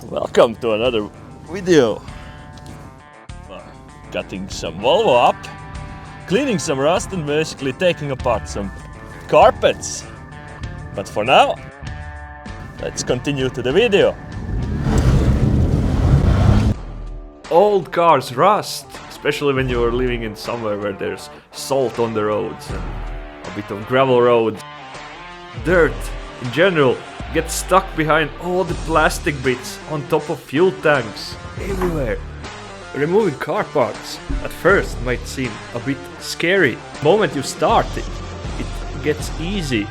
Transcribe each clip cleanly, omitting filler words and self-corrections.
Welcome to another video. Cutting some Volvo up, cleaning some rust and basically taking apart some carpets. But for now, let's continue to the video. Old cars rust, especially when you are living in somewhere where there's salt on the roads and a bit of gravel roads. Dirt in general gets stuck behind all the plastic bits on top of fuel tanks everywhere. Removing car parts at first might seem a bit scary. The moment you start it gets easy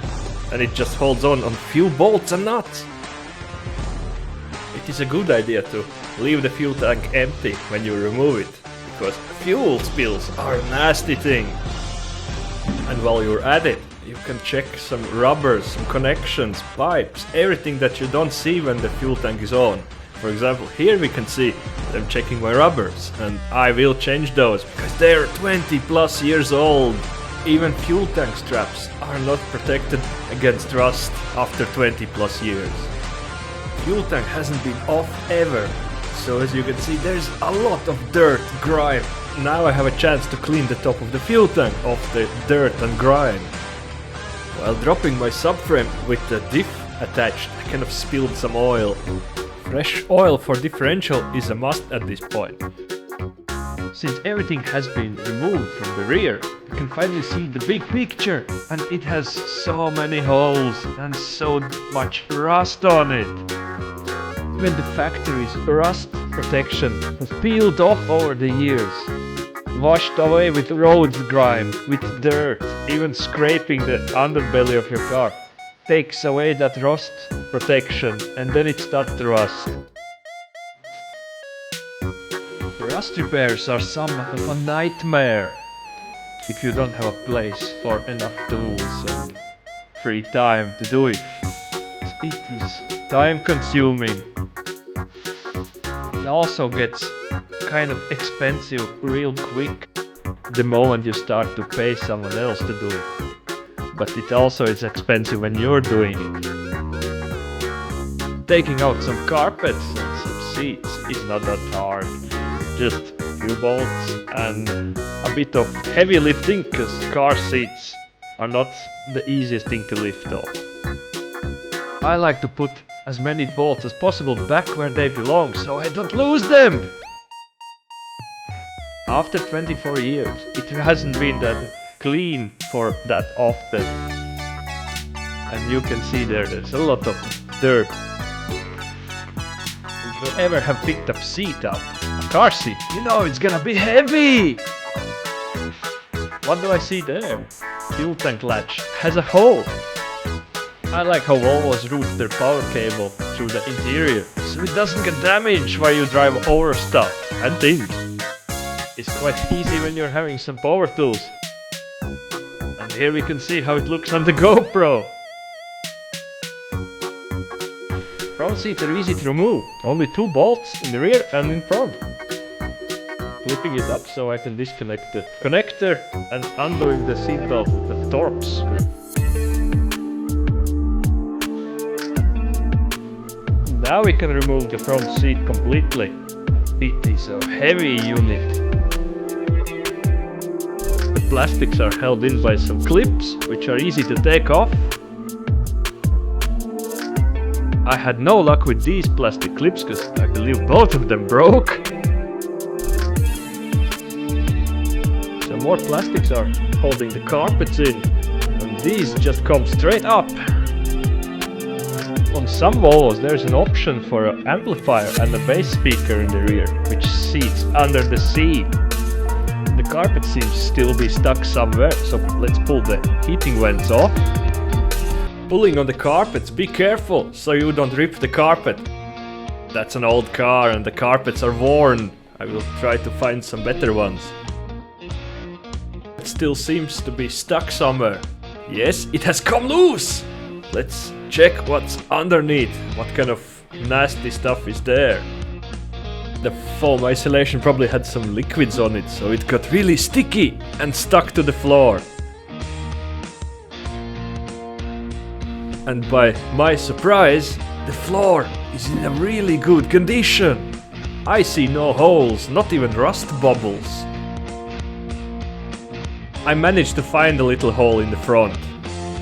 and it just holds on few bolts and nuts. It is a good idea to leave the fuel tank empty when you remove it, because fuel spills are a nasty thing. And while you're at it, you can check some rubbers, some connections, pipes, everything that you don't see when the fuel tank is on. For example, here we can see them checking my rubbers, and I will change those because they're 20 plus years old. Even fuel tank straps are not protected against rust after 20 plus years. Fuel tank hasn't been off ever, so as you can see there's a lot of dirt, grime. Now I have a chance to clean the top of the fuel tank off the dirt and grime. While dropping my subframe with the diff attached, I kind of spilled some oil. Fresh oil for differential is a must at this point. Since everything has been removed from the rear, you can finally see the big picture, and it has so many holes and so much rust on it. Even the factory's rust protection has peeled off over the years, washed away with road grime, with dirt, even scraping the underbelly of your car takes away that rust protection, and then it starts to rust. Rust repairs are somewhat of a nightmare if you don't have a place for enough tools and free time to do it. It is time consuming. It also gets kind of expensive real quick the moment you start to pay someone else to do it. But it also is expensive when you're doing it. Taking out some carpets and some seats is not that hard. Just a few bolts and a bit of heavy lifting, because car seats are not the easiest thing to lift off. I like to put as many bolts as possible back where they belong so I don't lose them. After 24 years, it hasn't been that clean for that often. And you can see there's a lot of dirt. If you ever have picked up seat up, a car seat, you know it's gonna be heavy! What do I see there? Fuel tank latch has a hole. I like how Volvos route their power cable through the interior, so it doesn't get damaged while you drive over stuff and things. It's quite easy when you're having some power tools. And here we can see how it looks on the GoPro. Front seats are easy to remove, only 2 bolts in the rear and in front. Flipping it up so I can disconnect the connector and undoing the seatbelt with the Torx. Now we can remove the front seat completely. It is a heavy unit. The plastics are held in by some clips, which are easy to take off. I had no luck with these plastic clips because I believe both of them broke. Some more plastics are holding the carpets in, and these just come straight up. On some Volvos there's an option for an amplifier and a bass speaker in the rear, which seats under the seat. The carpet seems to still be stuck somewhere, so let's pull the heating vents off. Pulling on the carpets, be careful so you don't rip the carpet. That's an old car and the carpets are worn. I will try to find some better ones. It still seems to be stuck somewhere. Yes, it has come loose! Let's check what's underneath, what kind of nasty stuff is there. The foam isolation probably had some liquids on it, so it got really sticky and stuck to the floor. And by my surprise, The floor is in a really good condition. I see no holes, not even rust bubbles. I managed to find a little hole in the front.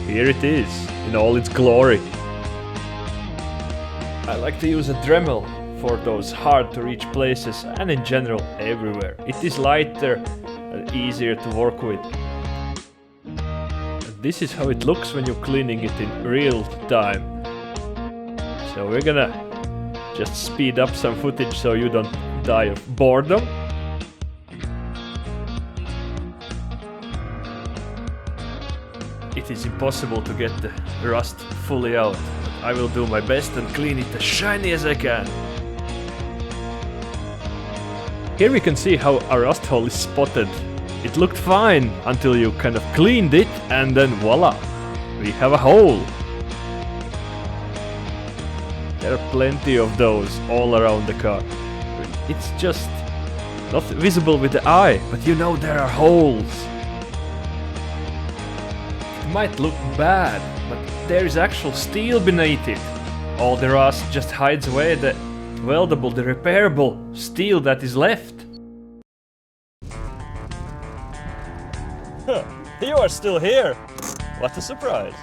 Here it is, in all its glory. I like to use a Dremel for those hard to reach places and in general everywhere. It is lighter and easier to work with. And this is how it looks when you're cleaning it in real time. So we're gonna just speed up some footage so you don't die of boredom. It is impossible to get the rust fully out. I will do my best and clean it as shiny as I can. Here we can see how a rust hole is spotted. It looked fine until you kind of cleaned it and then voila, we have a hole. There are plenty of those all around the car. It's just not visible with the eye, but you know there are holes. It might look bad, but there is actual steel beneath it. All the rust just hides away the weldable, the repairable steel that is left. You are still here! What a surprise!